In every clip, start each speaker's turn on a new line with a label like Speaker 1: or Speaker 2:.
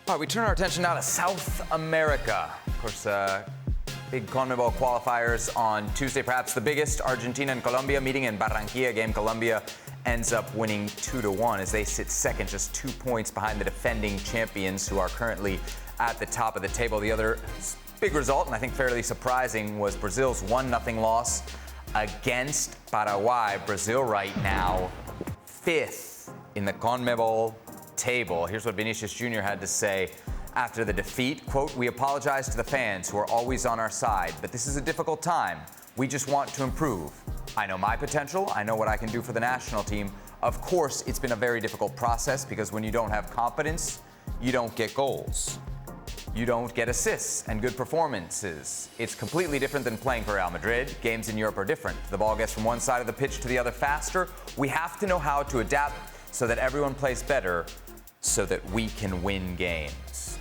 Speaker 1: All right, we turn our attention now to South America. Of course, big CONMEBOL qualifiers on Tuesday, perhaps the biggest. Argentina and Colombia meeting in Barranquilla. Game Colombia ends up winning 2-1 as they sit second, just 2 points behind the defending champions who are currently at the top of the table. The other big result, and I think fairly surprising, was Brazil's 1-0 loss against Paraguay. Brazil right now 5th in the CONMEBOL table. Here's what Vinicius Jr. had to say after the defeat. Quote, "We apologize to the fans who are always on our side, but this is a difficult time. We just want to improve. I know my potential. I know what I can do for the national team. Of course, it's been a very difficult process because when you don't have confidence, you don't get goals. You don't get assists and good performances. It's completely different than playing for Real Madrid. Games in Europe are different. The ball gets from one side of the pitch to the other faster. We have to know how to adapt so that everyone plays better so that we can win games."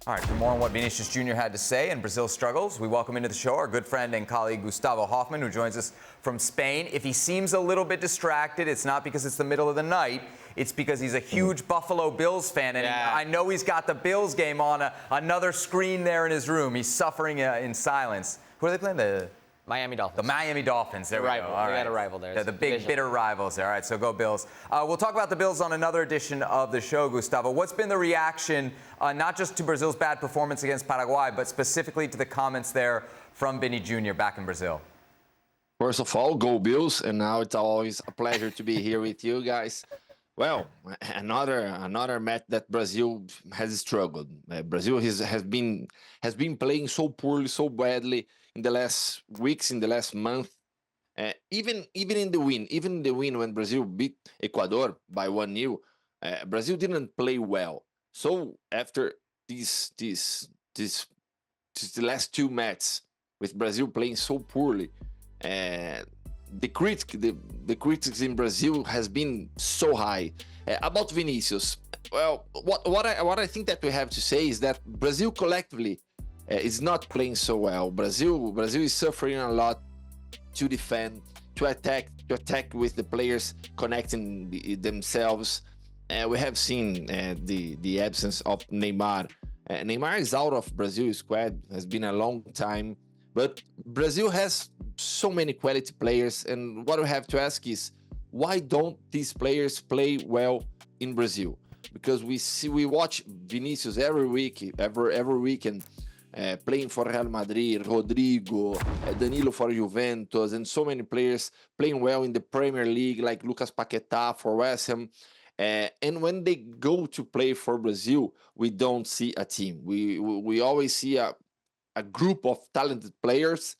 Speaker 1: All right, for more on what Vinicius Jr. had to say and Brazil's struggles, we welcome into the show our good friend and colleague Gustavo Hofman, who joins us from Spain. If he seems a little bit distracted, it's not because it's the middle of the night. It's because he's a huge Buffalo Bills fan, and I know he's got the Bills game on another screen there in his room. He's suffering in silence. Who are they playing? The
Speaker 2: Miami Dolphins.
Speaker 1: The Miami Dolphins. There we go. All right.
Speaker 2: We got a rival there.
Speaker 1: The big, bitter rivals there. All right, so go Bills. We'll talk about the Bills on another edition of the show, Gustavo. What's been the reaction, not just to Brazil's bad performance against Paraguay, but specifically to the comments there from Vinny Jr. back in Brazil?
Speaker 3: First of all, go Bills, and now it's always a pleasure to be here with you guys. Well, another match that Brazil has struggled. Brazil has been playing so poorly, so badly in the last weeks, in the last month. Even in the win when Brazil beat Ecuador by 1-0, Brazil didn't play well. So after these last two matches with Brazil playing so poorly, the critics in Brazil has been so high about Vinicius. Well, what I think that we have to say is that Brazil collectively is not playing so well. Brazil is suffering a lot to defend, to attack with the players connecting themselves. We have seen the absence of Neymar. Neymar is out of Brazil squad, has been a long time, but Brazil has so many quality players, and what we have to ask is, why don't these players play well in Brazil? Because we watch Vinicius every weekend playing for Real Madrid, Rodrigo, Danilo for Juventus, and so many players playing well in the Premier League, like Lucas Paquetá for West Ham. And when they go to play for Brazil, we don't see a team. We always see a group of talented players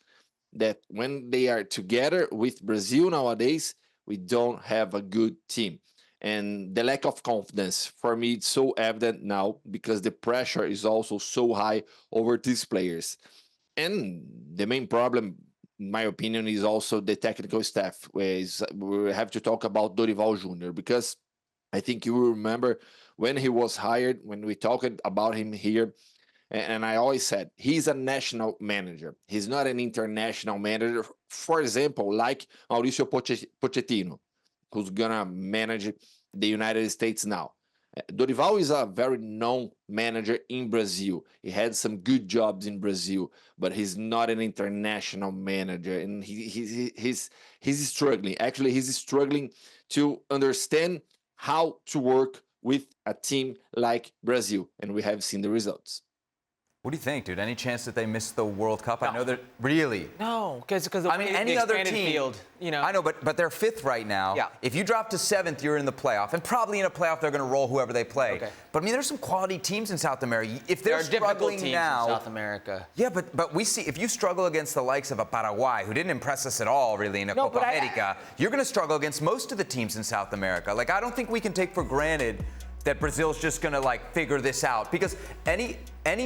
Speaker 3: that when they are together with Brazil nowadays, we don't have a good team. And the lack of confidence, for me, it's so evident now because the pressure is also so high over these players. And the main problem, in my opinion, is also the technical staff. We have to talk about Dorival Jr. because I think you will remember when he was hired, when we talked about him here, and I always said, he's a national manager. He's not an international manager. For example, like Mauricio Pochettino, who's going to manage the United States now. Dorival is a very known manager in Brazil. He had some good jobs in Brazil, but he's not an international manager. And he's struggling. Actually, he's struggling to understand how to work with a team like Brazil. And we have seen the results.
Speaker 1: What do you think, dude? Any chance that they missed the World Cup?
Speaker 2: No.
Speaker 1: I know that really.
Speaker 2: No, because
Speaker 1: I mean, any other team.
Speaker 2: Field, you know.
Speaker 1: I know, but they're 5th right now.
Speaker 2: Yeah.
Speaker 1: If you drop to 7th, you're in the playoff, and probably in a playoff they're going to roll whoever they play.
Speaker 2: Okay.
Speaker 1: But I mean, there's some quality teams in South America. If they're
Speaker 2: there are
Speaker 1: struggling
Speaker 2: difficult teams
Speaker 1: now,
Speaker 2: in South America.
Speaker 1: Yeah, but we see if you struggle against the likes of a Paraguay, who didn't impress us at all, really, in a Copa America, you're going to struggle against most of the teams in South America. Like, I don't think we can take for granted that Brazil's just going to like figure this out, because any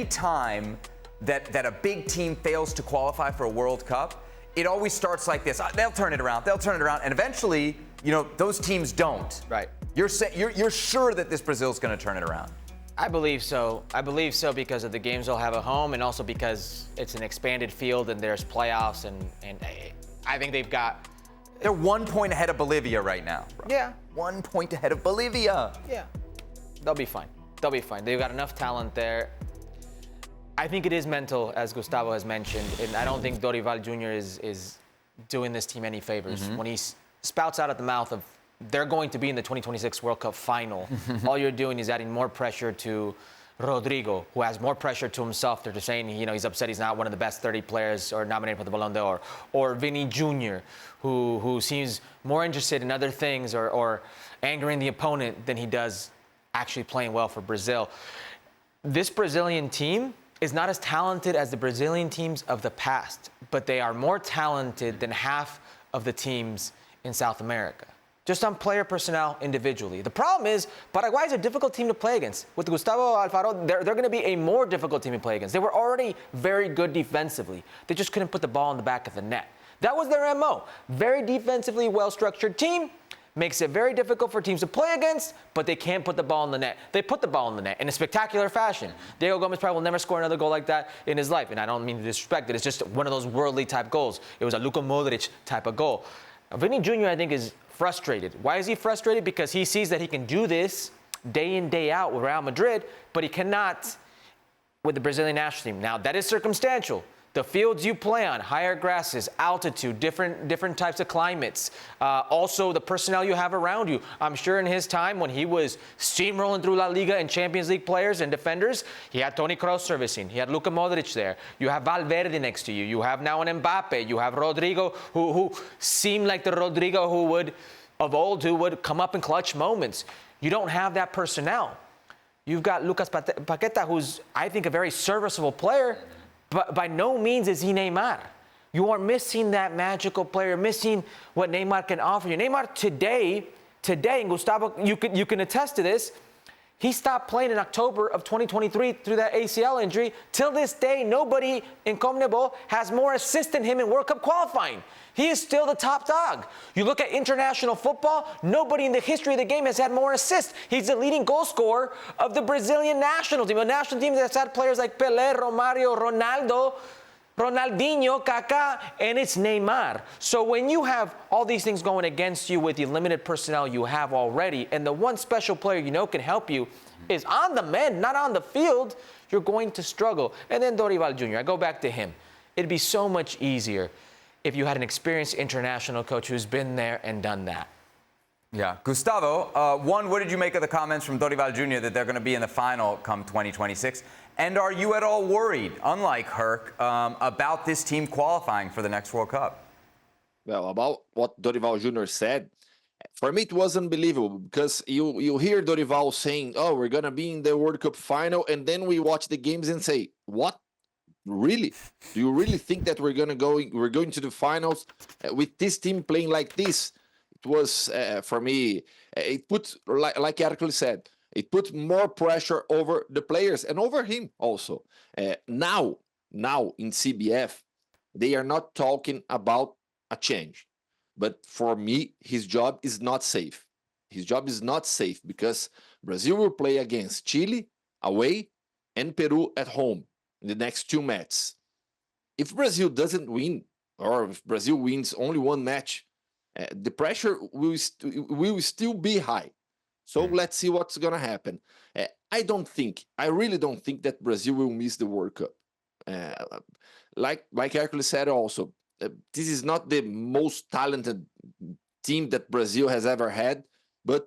Speaker 1: time that a big team fails to qualify for a World Cup, it always starts like this. They'll turn it around, and eventually, you know, those teams don't.
Speaker 2: Right.
Speaker 1: You're sure that this Brazil's going to turn it around?
Speaker 2: I believe so. I believe so because of the games they'll have at home, and also because it's an expanded field and there's playoffs, and I think they've got.
Speaker 1: They're 1 point ahead of Bolivia right now.
Speaker 2: Yeah.
Speaker 1: 1 point ahead of Bolivia.
Speaker 2: Yeah. They'll be fine. They'll be fine. They've got enough talent there. I think it is mental, as Gustavo has mentioned, and I don't think Dorival Jr. is doing this team any favors. When he spouts out at the mouth of they're going to be in the 2026 World Cup final, all you're doing is adding more pressure to Rodrigo, who has more pressure to himself. They're just saying, he's upset he's not one of the best 30 players or nominated for the Ballon d'Or. Or Vini Jr., who seems more interested in other things or angering the opponent than he does actually playing well for Brazil. This Brazilian team is not as talented as the Brazilian teams of the past, but they are more talented than half of the teams in South America, just on player personnel individually. The problem is Paraguay is a difficult team to play against. With Gustavo Alfaro, they're going to be a more difficult team to play against. They were already very good defensively. They just couldn't put the ball in the back of the net. That was their MO. Very defensively well-structured team. Makes it very difficult for teams to play against, but they can't put the ball in the net. They put the ball in the net in a spectacular fashion. Diego Gomez probably will never score another goal like that in his life, and I don't mean to disrespect it. It's just one of those worldly type goals. It was a Luka Modric type of goal. Vinny Jr., I think, is frustrated. Why is he frustrated? Because he sees that he can do this day in, day out with Real Madrid, but he cannot with the Brazilian national team. Now, that is circumstantial. The fields you play on, higher grasses, altitude, different types of climates, also the personnel you have around you. I'm sure in his time when he was steamrolling through La Liga and Champions League players and defenders, he had Toni Kroos servicing. He had Luka Modric there. You have Valverde next to you. You have now an Mbappe. You have Rodrigo, who seemed like the Rodrigo who would come up in clutch moments. You don't have that personnel. You've got Lucas Paqueta, who's, I think, a very serviceable player, but by no means is he Neymar. You are missing that magical player, missing what Neymar can offer you. Neymar today, and Gustavo, you can attest to this, he stopped playing in October of 2023 through that ACL injury. Till this day, nobody in CONMEBOL has more assists than him in World Cup qualifying. He is still the top dog. You look at international football, nobody in the history of the game has had more assists. He's the leading goal scorer of the Brazilian national team, a national team that's had players like Pelé, Romario, Ronaldo, Ronaldinho, Kaká, and it's Neymar. So when you have all these things going against you with the limited personnel you have already, and the one special player you know can help you is on the mend, not on the field, you're going to struggle. And then Dorival Jr., I go back to him. It'd be so much easier if you had an experienced international coach who's been there and done that.
Speaker 1: Yeah. Gustavo, one, what did you make of the comments from Dorival Jr. that they're going to be in the final come 2026? And are you at all worried, unlike Herc, about this team qualifying for the next World Cup?
Speaker 3: Well, about what Dorival Jr. said, for me it was unbelievable because you hear Dorival saying, oh, we're going to be in the World Cup final, and then we watch the games and say, what? Really? Do you really think that we're going to the finals with this team playing like this? It was, for me, it put, like Herculez said, it put more pressure over the players and over him also. Now in CBF, they are not talking about a change. But for me, his job is not safe. His job is not safe because Brazil will play against Chile away and Peru at home in the next two matches. If Brazil doesn't win, or if Brazil wins only one match, the pressure will still be high. So let's see what's going to happen. I really don't think that Brazil will miss the World Cup. Like Herculez said also, this is not the most talented team that Brazil has ever had, but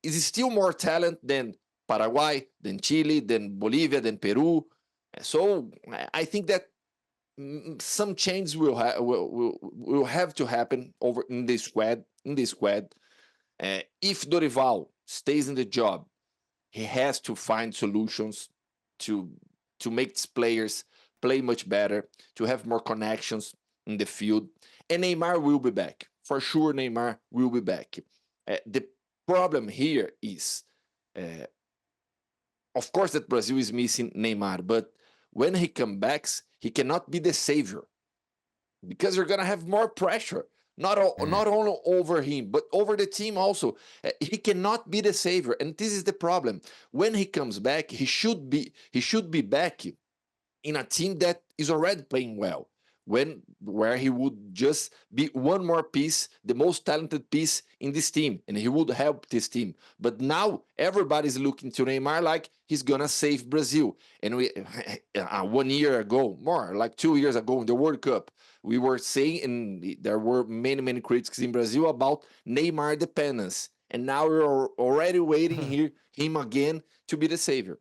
Speaker 3: it is still more talent than Paraguay, than Chile, than Bolivia, than Peru. So I think that some changes will have to happen over in the squad. If Dorival stays in the job, he has to find solutions to make his players play much better, to have more connections in the field. And Neymar will be back. For sure, Neymar will be back. The problem here is, of course, that Brazil is missing Neymar, but when he comes back, he cannot be the savior because you're going to have more pressure, not only over him, but over the team also. He cannot be the savior, and this is the problem. When he comes back, he should be back in a team that is already playing well, where he would just be one more piece, the most talented piece in this team, and he would help this team. But now everybody's looking to Neymar like he's gonna save Brazil. And we 1 year ago, more like 2 years ago in the World Cup, we were saying, and there were many critics in Brazil about Neymar dependence. And now we're already waiting here him again to be the savior.